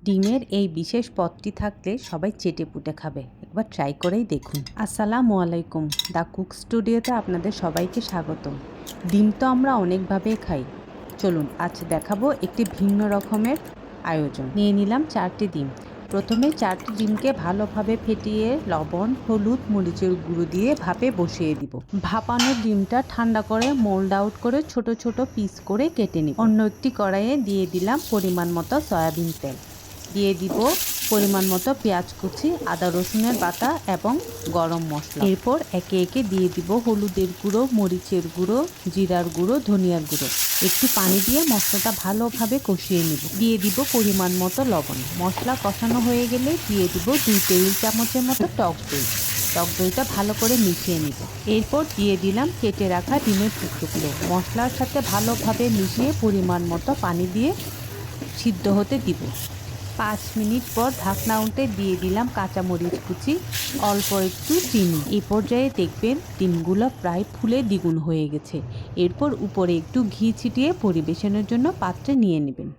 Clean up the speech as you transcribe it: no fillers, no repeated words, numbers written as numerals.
ডিমের এই বিশেষ পদটি থাকলে সবাই চেটেপুটে খাবে। একবার ট্রাই করেই দেখুন। আসসালামু আলাইকুম, দ্য কুক স্টুডিওতে আপনাদের সবাইকে স্বাগতম। ডিম তো আমরা অনেকভাবেই খাই, চলুন আজ দেখাবো একটি ভিন্ন রকমের আয়োজন। নিয়ে নিলাম 4টি ডিম। প্রথমে 4টি ডিমকে ভালোভাবে ফেটিয়ে লবণ, হলুদ, মরিচের গুঁড়ো দিয়ে ভাপে বসিয়ে দিব। ভাপানো ডিমটা ঠান্ডা করে মোল্ড আউট করে ছোট ছোট পিস করে কেটে নিব। অন্য একটি কড়াইয়ে দিয়ে দিলাম পরিমাণ মতো সয়াবিন তেল, দিয়ে দিব পরিমাণ মতো পেঁয়াজ কুচি, আদা রসুনের বাটা এবং গরম মশলা। এরপর একে একে দিয়ে দিব হলুদের গুঁড়ো, মরিচের গুঁড়ো, জিরার গুঁড়ো, ধনিয়ার গুঁড়ো। একটু পানি দিয়ে মশলাটা ভালোভাবে কষিয়ে নিব। দিয়ে দিব পরিমাণ মতো লবণ। মশলা কষানো হয়ে গেলে দিয়ে দিব 2 টেবিল চামচের মতো টক দই। টক দইটা ভালো করে মিশিয়ে নিব। এরপর দিয়ে দিলাম কেটে রাখা ডিমের টুকরোগুলো। মশলার সাথে ভালোভাবে মিশিয়ে পরিমাণ মতো পানি দিয়ে সিদ্ধ হতে দিব। 5 মিনিট পর ঢাকনা উল্টে দিয়ে দিলাম কাঁচামরিচ কুচি, অল্প একটু চিনি। এই পর্যায়ে দেখবেন ডিমগুলো প্রায় ফুলে দ্বিগুণ হয়ে গেছে। এরপর উপরে একটু ঘি ছিটিয়ে পরিবেশনের জন্য পাত্রে নিয়ে নেবেন।